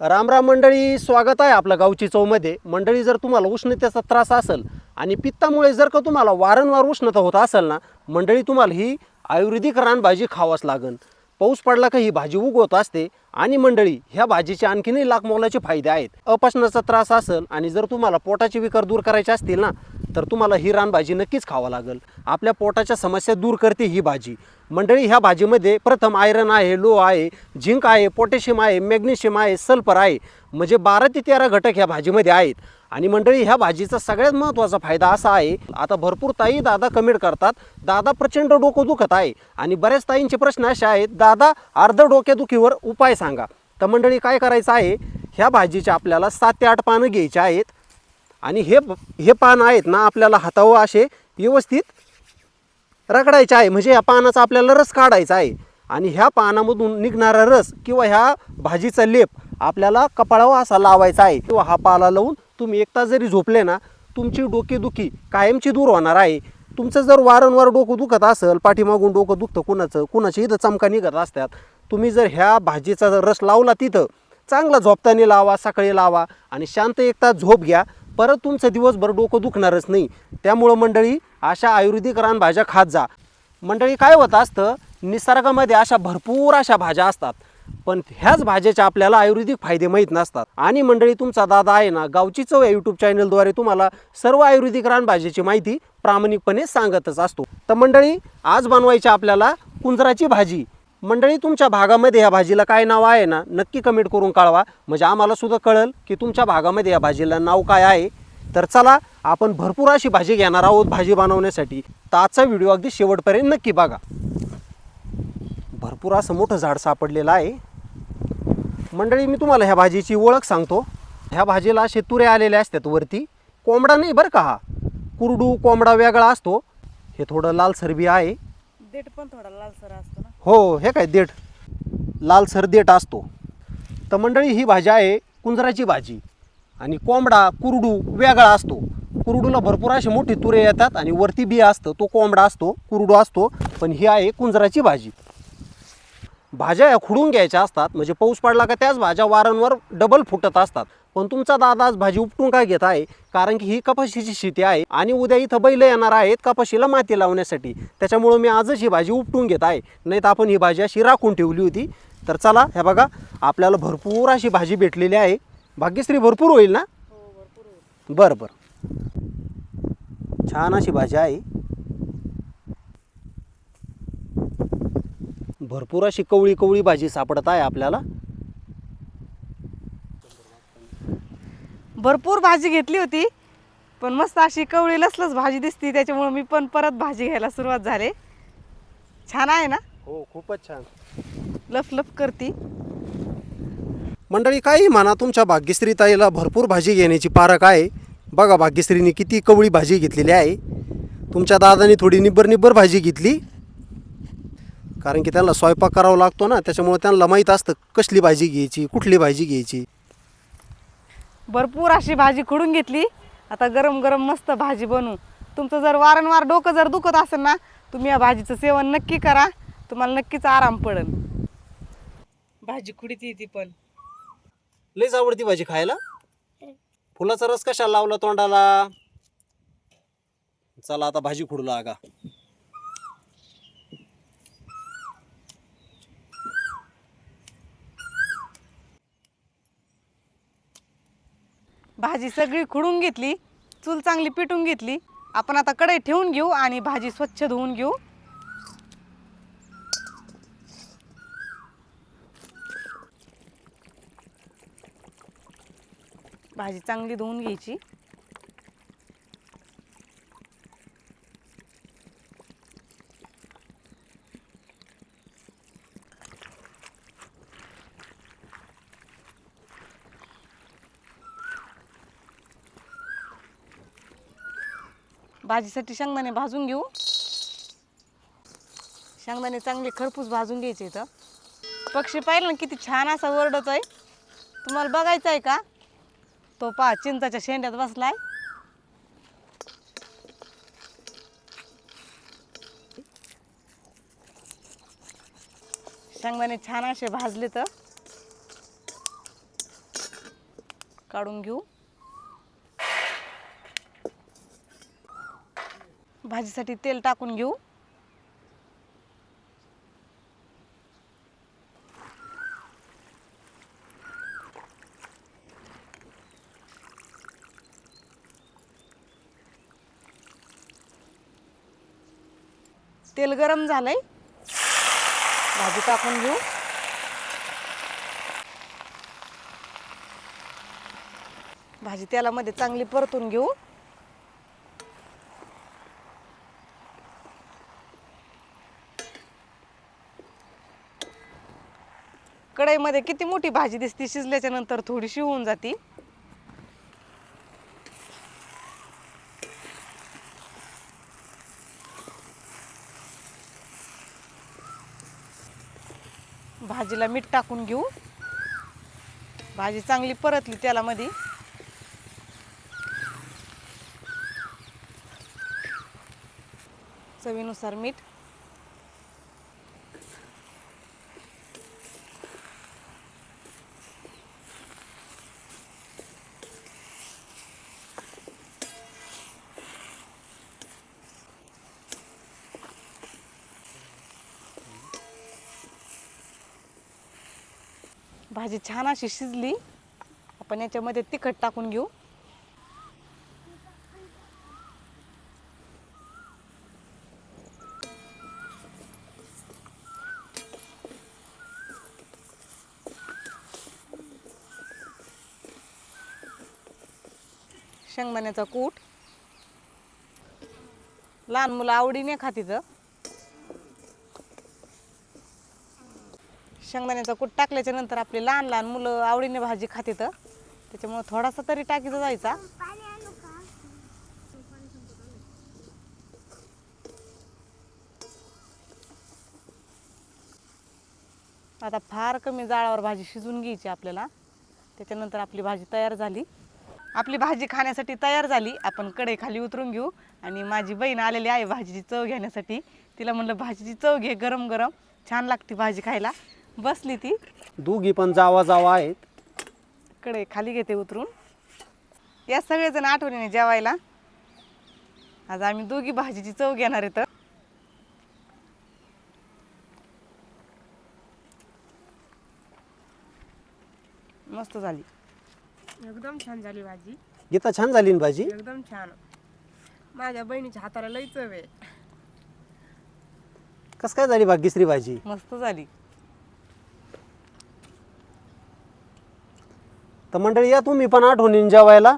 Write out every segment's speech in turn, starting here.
राम राम मंडळी, स्वागत आहे आपल्या गावची चवमध्ये. मंडळी, जर तुम्हाला उष्णतेचा त्रास असेल आणि पित्तामुळे जर का तुम्हाला वारंवार उष्णता होत असेल ना मंडळी, तुम्हाला ही आयुर्वेदिक रानभाजी खावाच लागेल. पाऊस पडला का ही भाजी उगवत असते आणि मंडळी, ह्या भाजीचे आणखीनही लाख मोलाचे फायदे आहेत. अपचनाचा त्रास असेल आणि जर तुम्हाला पोटाचे विकार दूर करायचे असतील ना तर तुम्हाला ही रानभाजी नक्कीच खावा लागेल. आपल्या पोटाच्या समस्या दूर करते ही भाजी. मंडळी, ह्या भाजीमध्ये प्रथम आयरन आहे, लो आहे, झिंक आहे, पोटॅशियम आहे, मॅग्नेशियम आहे, सल्फर आहे, म्हणजे 12 ते 13 घटक ह्या भाजीमध्ये आहेत. आणि मंडळी, ह्या भाजीचा सगळ्यात महत्त्वाचा फायदा असा आहे, आता भरपूर ताई दादा कमेंट करतात, दादा प्रचंड डोकं दुखत आहे, आणि बऱ्याच ताईंचे प्रश्न असे आहेत, दादा अर्ध डोक्यादुखीवर उपाय सांगा. तर मंडळी, काय करायचं आहे, ह्या भाजीचे आपल्याला 7 ते 8 पानं घ्यायचे आहेत. आणि हे पान आहेत ना आपल्याला हातावर असे व्यवस्थित रगडायचे आहे, म्हणजे ह्या पानाचा आपल्याला रस काढायचा आहे. आणि ह्या पानामधून निघणारा रस किंवा ह्या भाजीचा लेप आपल्याला कपाळावर असा लावायचा आहे, किंवा हा पाला लावून तुम्ही 1 तास जरी झोपले ना तुमची डोकेदुखी कायमची दूर होणार आहे. तुमचं जर वारंवार डोकं दुखत असेल, पाठीमागून डोकं दुखतं, कुणाच्या इथं चमका निघत असतात, तुम्ही जर ह्या भाजीचा जर रस लावला तिथं, चांगला झोपताना लावा, सकाळी लावा आणि शांत 1 तास झोप घ्या, परत तुमचं दिवसभर डोकं दुखणारच नाही. त्यामुळं मंडळी, अशा आयुर्वेदिक रानभाज्या खात जा. मंडळी, काय होत असतं, निसर्गामध्ये अशा भरपूर अशा भाज्या असतात, पण ह्याच भाज्याचे आपल्याला आयुर्वेदिक फायदे माहीत नसतात. आणि मंडळी, तुमचा दादा आहे ना गावची चव या यूट्यूब चॅनलद्वारे तुम्हाला सर्व आयुर्वेदिक रानभाज्याची माहिती प्रामाणिकपणे सांगतच असतो. तर मंडळी, आज बनवायची आपल्याला कुंजराची भाजी. मंडळी, तुमच्या भागामध्ये ह्या भाजीला काय नाव आहे ना नक्की कमेंट करून कळवा, म्हणजे आम्हाला सुद्धा कळेल की तुमच्या भागामध्ये या भाजीला नाव काय आहे. तर चला, आपण भरपूर अशी भाजी घेणार आहोत भाजी बनवण्यासाठी, तर आजचा व्हिडिओ अगदी शेवटपर्यंत नक्की बघा. भरपूर असं मोठं झाड सापडलेलं आहे. मंडळी, मी तुम्हाला ह्या भाजीची ओळख सांगतो. ह्या भाजीला असे तुरे आलेले असतात वरती, कोंबडा नाही बरं का, हा कुरडू कोंबडा वेगळा असतो. हे थोडं लालसर बी आहे, देठ पण थोडा लालसर असतो ना. हो, हे काय देठ, लालसर देठ असतो. तर मंडळी, ही भाजी आहे कुंजराची भाजी. आणि कोंबडा कुरडू वेगळा असतो. कुरडूला भरपूर असे मोठी तुरे येतात आणि वरती बी असतं, तो कोंबडा असतो, कुरडू असतो. पण ही आहे कुंजराची भाजी. भाज्या या खुडून घ्यायच्या असतात, म्हणजे पाऊस पडला का त्याच भाज्या वारंवार डबल फुटत असतात. पण तुमचा दादा आज भाजी उपटून काय घेत आहे, कारण की ही कपाशीची शेती आहे आणि उद्या इथं बैल येणार आहेत कपाशीला माती लावण्यासाठी. त्याच्यामुळं मी आजच ही भाजी उपटून घेत आहे, नाही तर आपण ही भाजी अशी राखून ठेवली होती. तर चला, हे बघा, आपल्याला भरपूर अशी भाजी भेटलेली आहे. भाग्यश्री, भरपूर होईल ना? हो, भरपूर होईल. बरं बरं, छान अशी भाजी आहे. भरपूर अशी कवळी कवळी भाजी सापडत आहे आपल्याला. भरपूर भाजी घेतली होती, पण मस्त अशी कवळी लसलस भाजी दिसती, त्याच्यामुळे मी पण परत भाजी घ्यायला सुरुवात झाले. छान आहे ना? हो, खूपच छान. लफ लफ करती. मंडळी, काही म्हणा, तुमच्या भाग्यश्री ताईला भरपूर भाजी घेण्याची पारख आहे. बघा, भाग्यश्रीने किती कवळी भाजी घेतलेली आहे. तुमच्या दादानी थोडी निब्बर निब्बर भाजी घेतली, कारण की त्यांना स्वयंपाक करावा लागतो ना, त्याच्यामुळे त्यांना माहीत असतं कसली भाजी घ्यायची, कुठली भाजी घ्यायची. भरपूर अशी भाजी खुडून घेतली. आता गरम गरम मस्त भाजी बनवू. तुमचं जर वारंवार डोकं जर दुखत असेल ना, तुम्ही या भाजीचं सेवन नक्की करा, तुम्हाला नक्कीच आराम पडेल. भाजी खुडीती ती पण लईच आवडती भाजी खायला. फुलाचा रस कशाला लावला तोंडाला? चला, आता भाजी खुडू लागा. भाजी सगळी खुडून घेतली, चूल चांगली पिटून घेतली. आपण आता कढई ठेवून घेऊ आणि भाजी स्वच्छ धुवून घेऊ. भाजी चांगली धुवून घ्यायची. भाजीसाठी शेंगदाणे भाजून घेऊ. शेंगदाणे चांगले खरपूस भाजून घ्यायचे. इथं पक्षी पाहिलं ना किती छान असा ओरडतोय. तुम्हाला बघायचं आहे का? तो पहा, चिंचाच्या शेंड्यात बसलाय. शेंगदाणे छान असे भाजले तर काढून घेऊ. भाजीसाठी तेल टाकून घेऊ. तेल गरम झालंय, भाजी टाकून घेऊ. भाजी तेलामध्ये चांगली परतून घेऊ. कढईमध्ये किती मोठी भाजी दिसते, शिजल्याच्या नंतर थोडीशी होऊन जाती. भाजीला मीठ टाकून घेऊ. भाजी चांगली परतली तेलामध्ये. चवीनुसार मीठ. भाजी छान अशी शिजली. आपण याच्यामध्ये तिखट टाकून घेऊ. शेंगदाण्याचा कूट. लहान मुलं आवडीने खातीत. शेंगदाण्याचा कूट टाकल्याच्या नंतर आपले लहान लहान मुलं आवडीने भाजी खातीत, त्याच्यामुळे थोडासा तरी टाकीचा जायचा. आता फार कमी जाळावर भाजी शिजून घ्यायची आपल्याला. त्याच्यानंतर आपली भाजी तयार झाली. आपली भाजी खाण्यासाठी तयार झाली. आपण कढई खाली उतरून घेऊ. आणि माझी बहीण आलेली आहे भाजीची चव घेण्यासाठी. तिला म्हणलं भाजीची चव घे, गरम गरम छान लागते भाजी खायला. बसली ती. दोघी पण जावा आहेत. कढई खाली घेते उतरून. या सगळेजण आठवणीने जेवायला. आज आम्ही दोघी भाजीची चव घेणार आहे. तर मस्त झाली. एकदम छान झाली भाजी. गीता छान झाली ना भाजी. एकदम छान. माझ्या बहिणीच्या हाताला लई चव आहे. कस काय झाली भाग्यश्री भाजी. मस्त झाली. तर मंडळी या तुम्ही पण आठवणीने जेवायला.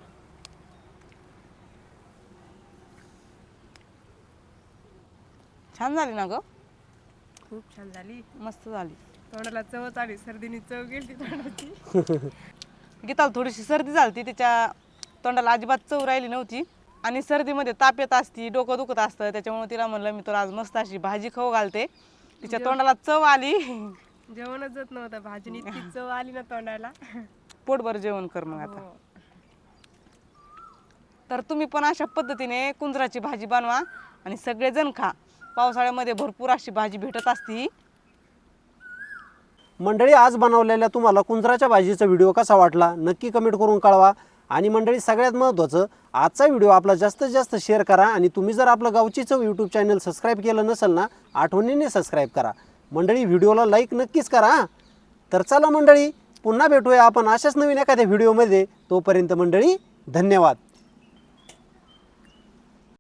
छान झाली ना ग. खूप छान झाली. मस्त झाली. तोंडाला चवच आली. सर्दीने चव गेली तोंडाची. गीताला थोडीशी सर्दी झाली. तिच्या तोंडाला अजिबात चव राहिली नव्हती. आणि सर्दीमध्ये ताप येत असती, डोकं दुखत असतं. त्याच्यामुळे तिला म्हणलं मी तुला आज मस्त अशी भाजी खाऊ घालते. तिच्या तोंडाला चव आली. जेवणच जात नव्हतं. भाजीने इतकी चव आली ना तोंडाला. पोटभर जेवण कर मग आता. हो. तर तुम्ही पण अशा पद्धतीने कुंजराची भाजी बनवा आणि सगळेजण खा. पावसाळ्यामध्ये भरपूर अशी भाजी भेटत असती. मंडळी आज बनवलेल्या तुम्हाला कुंजराच्या भाजीचा व्हिडिओ कसा वाटला नक्की कमेंट करून कळवा. आणि मंडळी सगळ्यात महत्त्वाचं, आजचा व्हिडिओ आपला जास्तीत जास्त शेअर करा. आणि तुम्ही जर आपलं गावची चव यूट्यूब चॅनल सबस्क्राईब केलं नसेल ना, आठवणीने सबस्क्राईब करा. मंडळी व्हिडिओला लाईक नक्कीच करा. तर चला मंडळी, पुन्हा भेटूया आपण अशाच नवीन एखाद्या व्हिडिओमध्ये. तोपर्यंत मंडळी धन्यवाद.